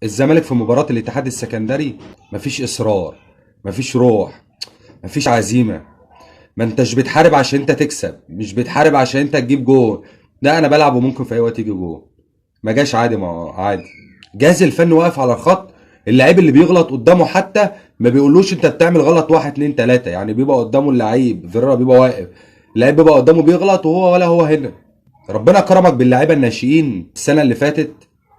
الزمالك في مباراة الاتحاد السكندري مفيش اصرار، مفيش روح، مفيش عزيمة. ما انتش بتحارب عشان انت تكسب، مش بتحارب عشان انت تجيب جول. لا انا بلعب وممكن في اي وقت يجي جول. ما جاش عادي، ما هو عادي. الجهاز الفني واقف على الخط. اللعيب اللي بيغلط قدامه حتى ما بيقولوش انت بتعمل غلط واحد اتنين تلاتة، يعني بيبقى قدامه اللعيب فيريرا بيبقى واقف. اللعيب بيبقى قدامه بيغلط وهو ولا هو هنا. ربنا كرمك باللعيبه الناشئين السنه اللي فاتت،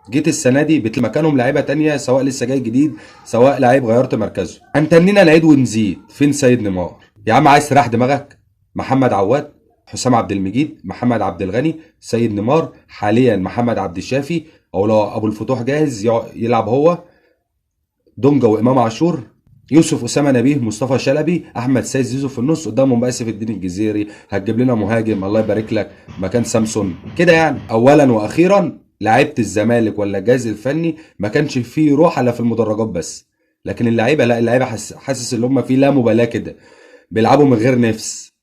جيت السنه دي مكانهم لعيبه تانية، سواء لسه جاي جديد سواء لعيب غيرت مركزه. هنتنينا نعيد ونزيد. فين سيد نيمار؟ يا عم عايز تريح دماغك؟ محمد عواد، حسام عبد المجيد، محمد عبد الغني، سيد نيمار، حاليا محمد عبد الشافي، او لو ابو الفتوح جاهز يلعب هو، دونجا وامام عاشور، يوسف اسامه نبيه، مصطفى شلبي، احمد سيد زيزو في النص، قدامهم بقى سيف الدين الجزيري. هتجيب لنا مهاجم الله يبارك لك مكان سامسون كده يعني. اولا واخيرا لعيبه الزمالك ولا الجهاز الفني ما كانش فيه روح الا في المدرجات بس. لكن اللعيبه لا، اللعيبه حاسس ان هم في لا مبالاه كده، بيلعبوا من غير نفس.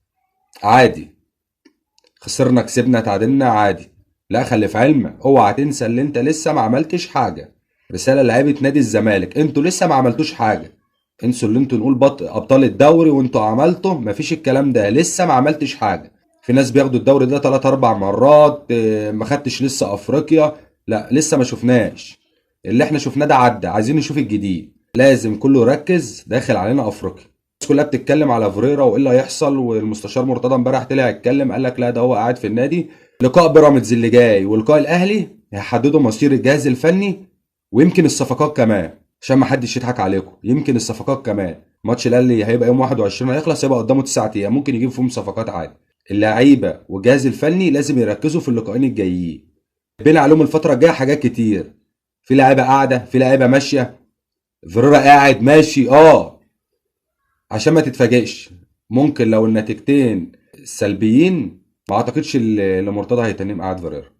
عادي، خسرنا كسبنا تعادلنا عادي. لا خلي في علمك، اوعى تنسى اللي انت لسه ما عملتش حاجه. رساله لعيبه نادي الزمالك، انتوا لسه ما عملتوش حاجه. انسوا اللي انتوا نقول ابطال الدوري وانتوا عملتوا، مفيش الكلام ده، لسه ما عملتش حاجه. في ناس بياخدوا الدوري ده 3 4 مرات، ما خدتش لسه افريقيا. لا لسه ما شفناش. اللي احنا شفناه ده عدى، عايزين نشوف الجديد. لازم كله يركز، داخل علينا افريقيا. الناس كلها بتتكلم على فوريرا وايه اللي هيحصل، والمستشار مرتضى امبارح طلع يتكلم قال لك لا ده هو قاعد في النادي. لقاء بيراميدز اللي جاي ولقاء الاهلي هيحددوا مصير الجهاز الفني، ويمكن الصفقات كمان. عشان ما حدش يضحك عليكم، يمكن الصفقات كمان. ماتش الاهلي هيبقى يوم 21 هيخلص، هيبقى قدامه 9 ايام، ممكن يجيب فيهم صفقات عادي. اللعيبه والجهاز الفني لازم يركزوا في اللقاءين الجايين. بين عليهم الفتره الجايه حاجات كتير. في لعيبه قاعده، في لعيبه ماشيه. فيريرا قاعد ماشي عشان ما تتفاجئش. ممكن لو النتيجتين سلبيين، ما اعتقدش اللي مرتضى هيتنم قاعد فيريرا.